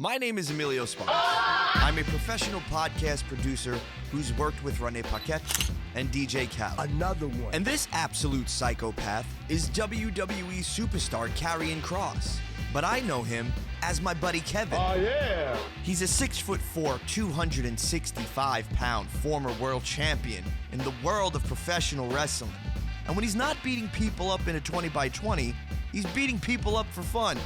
My name is Emilio Sparks. I'm a professional podcast producer who's worked with Rene Paquette and DJ Khaled. Another one. And this absolute psychopath is WWE Superstar Karrion Kross. But I know him as my buddy Kevin. Oh, yeah. He's a 6'4", 265-pound former world champion in the world of professional wrestling. And when he's not beating people up in a 20x20, he's beating people up for fun.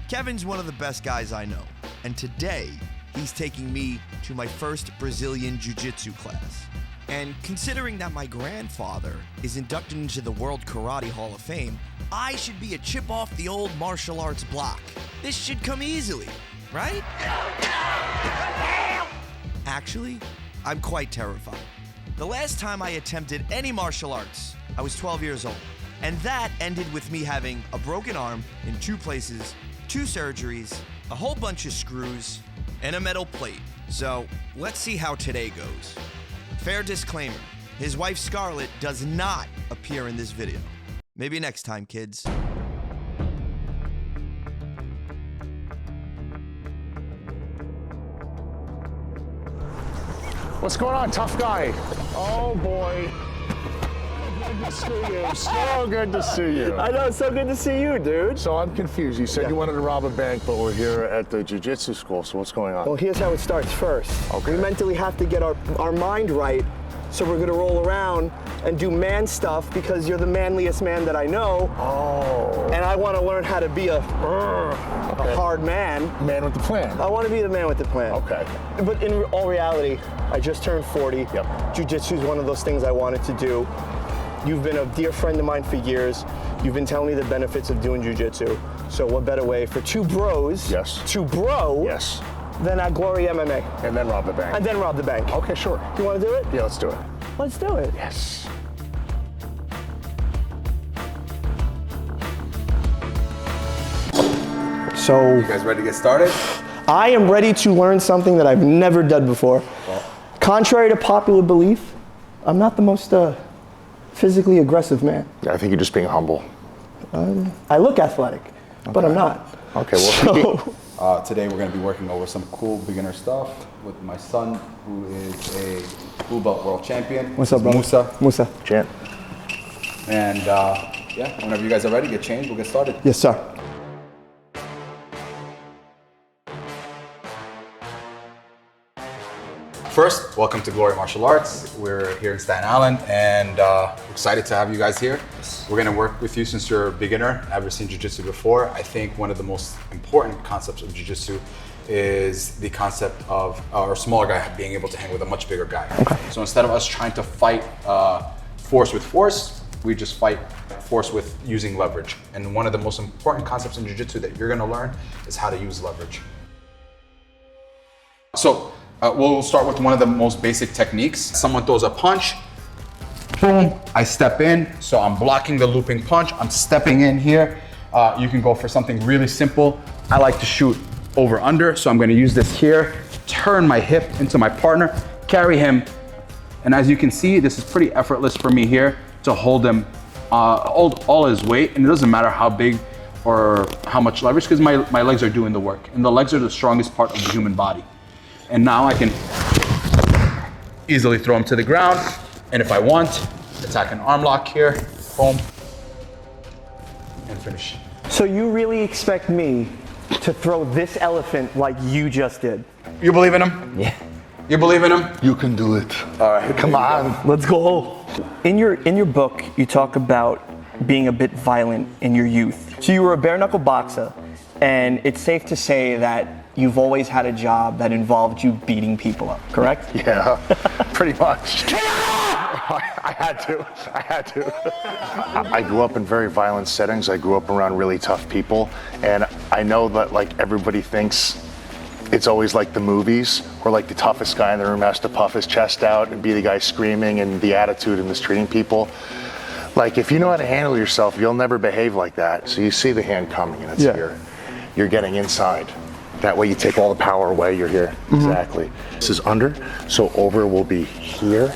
Kevin's one of the best guys I know, and today he's taking me to my first Brazilian jiu-jitsu class. And considering that my grandfather is inducted into the World Karate Hall of Fame, I should be a chip off the old martial arts block. This should come easily, right? Actually, I'm quite terrified. The last time I attempted any martial arts, I was 12 years old, and that ended with me having a broken arm in 2 places, 2 surgeries, a whole bunch of screws, and a metal plate. So let's see how today goes. Fair disclaimer, his wife Scarlett does not appear in this video. Maybe next time, kids. What's going on, tough guy? Oh, boy. Good to see you. So good to see you. I know, it's so good to see you, dude. So I'm confused. You said you wanted to rob a bank, but we're here at the jiu-jitsu school, so what's going on? Well, here's how it starts first. Okay. We mentally have to get our mind right, so we're gonna roll around and do man stuff because you're the manliest man that I know. Oh. And I wanna learn how to be a hard man. Man with the plan. I wanna be the man with the plan. Okay. But in all reality, I just turned 40. Yep. Jiu-jitsu is one of those things I wanted to do. You've been a dear friend of mine for years. You've been telling me the benefits of doing jiu-jitsu. So what better way for 2 bros to bro Yes. than at Glory MMA. And then rob the bank. And then rob the bank. Okay, sure. You wanna do it? Yeah, let's do it. Let's do it. Yes. So, You guys ready to get started? I am ready to learn something that I've never done before. Contrary to popular belief, I'm not the most physically aggressive man. Yeah, I think you're just being humble. I look athletic, but I'm not. Okay, well, Today we're going to be working over some cool beginner stuff with my son, who is a blue belt world champion. What's up, bro? Musa. Chant. And yeah, whenever you guys are ready, get changed, we'll get started. Yes, sir. First, welcome to Glory Martial Arts. We're here in Staten Island, and we're excited to have you guys here. We're going to work with you since you're a beginner, never seen jiu-jitsu before. I think one of the most important concepts of jiu-jitsu is the concept of a smaller guy being able to hang with a much bigger guy. Okay. So instead of us trying to fight force with force, we just fight force with using leverage. And one of the most important concepts in jiu-jitsu that you're going to learn is how to use leverage. So we'll start with one of the most basic techniques. Someone throws a punch, boom, I step in. So I'm blocking the looping punch. I'm stepping in here. You can go for something really simple. I like to shoot over under. So I'm gonna use this here, turn my hip into my partner, carry him. And as you can see, this is pretty effortless for me here to hold him, all his weight. And it doesn't matter how big or how much leverage, because my legs are doing the work. And the legs are the strongest part of the human body. And now I can easily throw him to the ground. And if I want, attack an arm lock here, boom, and finish. So you really expect me to throw this elephant like you just did? You believe in him? Yeah. You believe in him? you can do it. All right. Come on, let's go. In your book, you talk about being a bit violent in your youth. So you were a bare knuckle boxer, and it's safe to say that you've always had a job that involved you beating people up, correct? Yeah, pretty much. I had to. I grew up in very violent settings. I grew up around really tough people. And I know that like everybody thinks it's always like the movies where like the toughest guy in the room has to puff his chest out and be the guy screaming and the attitude and mistreating people. Like if you know how to handle yourself, you'll never behave like that. So you see the hand coming and it's here. You're getting inside. That way you take all the power away, you're here. Exactly. This is under, so over will be here.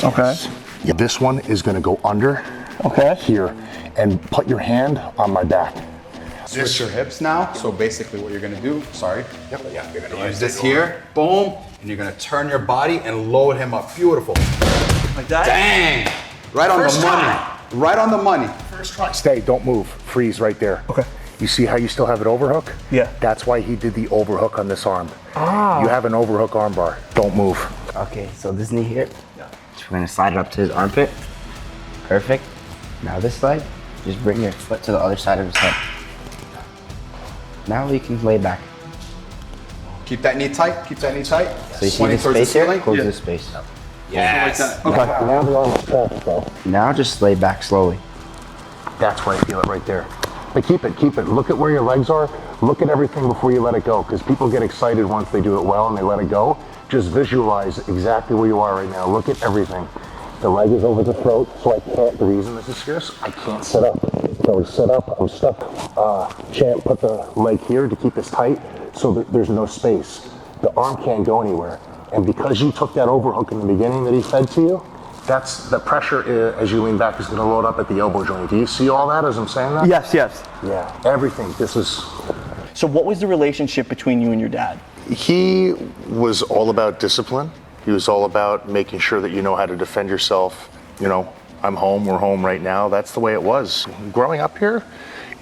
Okay. Yeah, this one is gonna go under Okay. here and put your hand on my back. switch your hips now. So basically what you're gonna do, you're gonna use this here, boom, and you're gonna turn your body and load him up. Beautiful. Like that? Dang! Right on the money. Right on the money. First try. Stay, don't move. Freeze right there. Okay. You see how you still have it overhook? Yeah. That's why he did the overhook on this arm. Ah. You have an overhook armbar. Don't move. Okay, so this knee here, we're gonna slide it up to his armpit. Perfect. Now this side, just bring your foot to the other side of his head. Now you can lay back. Keep that knee tight, keep that knee tight. So you see the space here? Close the space. Yes. Okay. Now the arm is perfect, though. Now just lay back slowly. That's where I feel it right there. But keep it, keep it. Look at where your legs are. Look at everything before you let it go, because people get excited once they do it well and they let it go. Just visualize exactly where you are right now. Look at everything. The leg is over the throat, so I can't, the reason this is fierce, I can't sit up. If I would sit up, I'm stuck. Champ put the leg here to keep this tight, so that there's no space. The arm can't go anywhere. And because you took that overhook in the beginning that he fed to you, that's the pressure as you lean back is going to load up at the elbow joint. Do you see all that as I'm saying that? Yes, yes. Yeah, everything. This is... So what was the relationship between you and your dad? He was all about discipline. He was all about making sure that you know how to defend yourself. You know, I'm home, we're home right now. That's the way it was. Growing up here,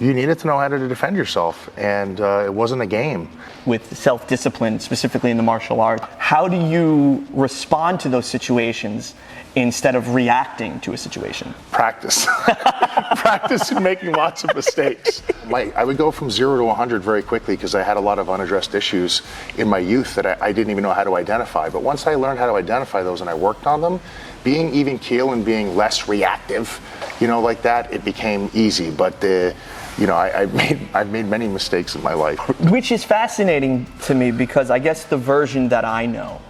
you needed to know how to defend yourself, and it wasn't a game. With self-discipline, specifically in the martial art, how do you respond to those situations instead of reacting to a situation? Practice. Practice and making lots of mistakes. I would go from 0 to 100 very quickly because I had a lot of unaddressed issues in my youth that I didn't even know how to identify. But once I learned how to identify those and I worked on them, being even keel and being less reactive, you know, like that, it became easy. But you know, I've made many mistakes in my life. Which is fascinating to me because I guess the version that I know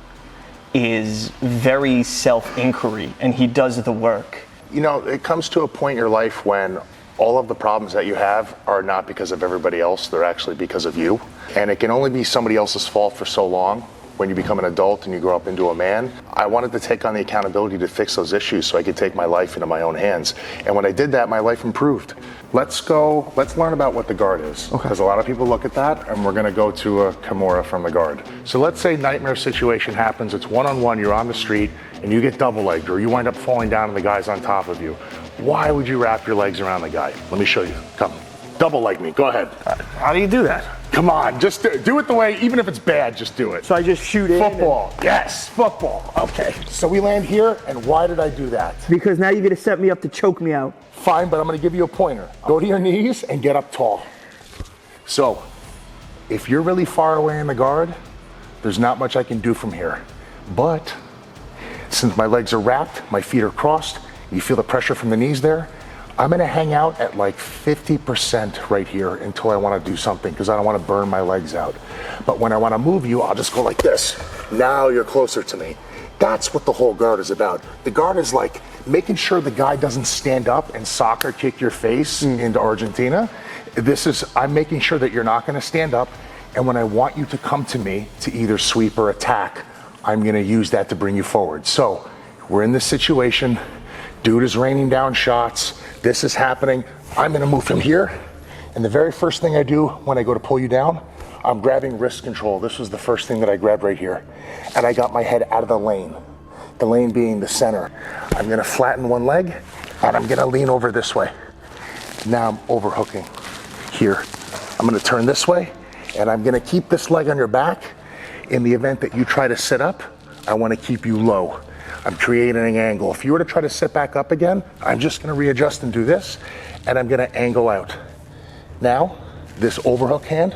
is very self-inquiry, and he does the work. You know, it comes to a point in your life when all of the problems that you have are not because of everybody else, they're actually because of you. And it can only be somebody else's fault for so long. When you become an adult and you grow up into a man, I wanted to take on the accountability to fix those issues so I could take my life into my own hands. And when I did that, my life improved. Let's learn about what the guard is. Because a lot of people look at that, and we're gonna go to a Kamora from the guard. So let's say nightmare situation happens, it's one-on-one, you're on the street, and you get double-legged, or you wind up falling down and the guy's on top of you. Why would you wrap your legs around the guy? Let me show you, come. Double-leg me, go ahead. How do you do that? Come on, just do it the way, even if it's bad, just do it. So I just shoot in? Football, yes, football. Okay, so we land here, and why did I do that? Because now you're gonna set me up to choke me out. Fine, but I'm gonna give you a pointer. Go to your knees and get up tall. So, if you're really far away in the guard, there's not much I can do from here. But, since my legs are wrapped, my feet are crossed, you feel the pressure from the knees there, I'm gonna hang out at like 50% right here until I wanna do something, because I don't wanna burn my legs out. But when I wanna move you, I'll just go like this. Now you're closer to me. That's what the whole guard is about. The guard is like making sure the guy doesn't stand up and soccer kick your face into Argentina. I'm making sure that you're not gonna stand up, and when I want you to come to me to either sweep or attack, I'm gonna use that to bring you forward. So, we're in this situation, dude is raining down shots, this is happening, I'm gonna move from here, and the very first thing I do when I go to pull you down, I'm grabbing wrist control. This was the first thing that I grabbed right here. And I got my head out of the lane being the center. I'm gonna flatten one leg, and I'm gonna lean over this way. Now I'm overhooking here. I'm gonna turn this way, and I'm gonna keep this leg on your back. In the event that you try to sit up, I wanna keep you low. I'm creating an angle. If you were to try to sit back up again, I'm just gonna readjust and do this, and I'm gonna angle out. Now, this overhook hand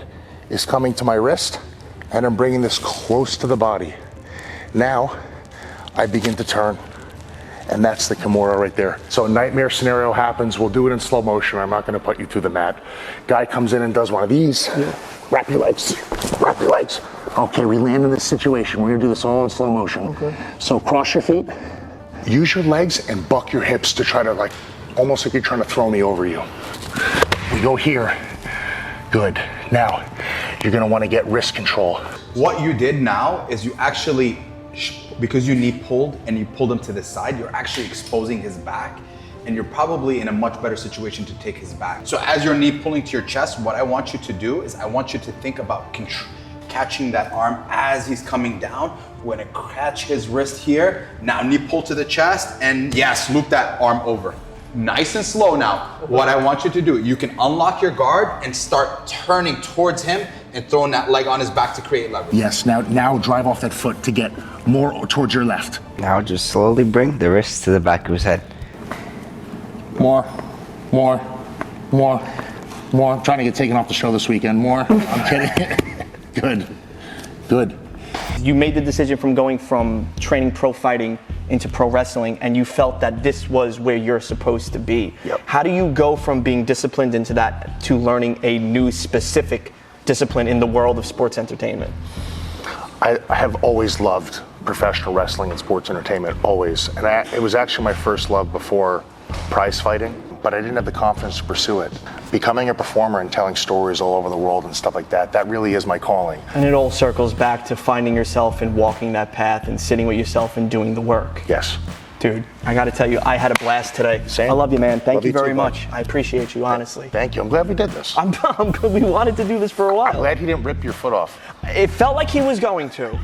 is coming to my wrist, and I'm bringing this close to the body. Now, I begin to turn, and that's the Kamora right there. So a nightmare scenario happens, we'll do it in slow motion, I'm not gonna put you through the mat. Guy comes in and does one of these, wrap your legs, wrap your legs. Okay, we land in this situation, we're gonna do this all in slow motion. Okay. So cross your feet, use your legs and buck your hips to try to almost like you're trying to throw me over you. We go here, good. Now, you're gonna wanna get wrist control. What you did now is you actually, because you knee pulled and you pulled him to the side, you're actually exposing his back and you're probably in a much better situation to take his back. So as your knee pulling to your chest, what I want you to do is I want you to think about catching that arm as he's coming down. We're gonna catch his wrist here. Now knee pull to the chest, and yes, loop that arm over. Nice and slow now. What I want you to do, you can unlock your guard and start turning towards him and throwing that leg on his back to create leverage. Yes, now drive off that foot to get more towards your left. Now just slowly bring the wrist to the back of his head. More. I'm trying to get taken off the show this weekend. More. I'm kidding. Good. You made the decision from going from training pro fighting into pro wrestling, and you felt that this was where you're supposed to be. Yep. How do you go from being disciplined into that to learning a new specific discipline in the world of sports entertainment? I have always loved professional wrestling and sports entertainment, always. And it was actually my first love before prize fighting, but I didn't have the confidence to pursue it. Becoming a performer and telling stories all over the world and stuff like that, that really is my calling. And it all circles back to finding yourself and walking that path and sitting with yourself and doing the work. Yes. Dude, I gotta tell you, I had a blast today. Same. I love you, man. Thank Love you you too, very bud. much. I appreciate you, honestly. Thank you. I'm glad we did this. I'm good. We wanted to do this for a while. I'm glad he didn't rip your foot off. It felt like he was going to.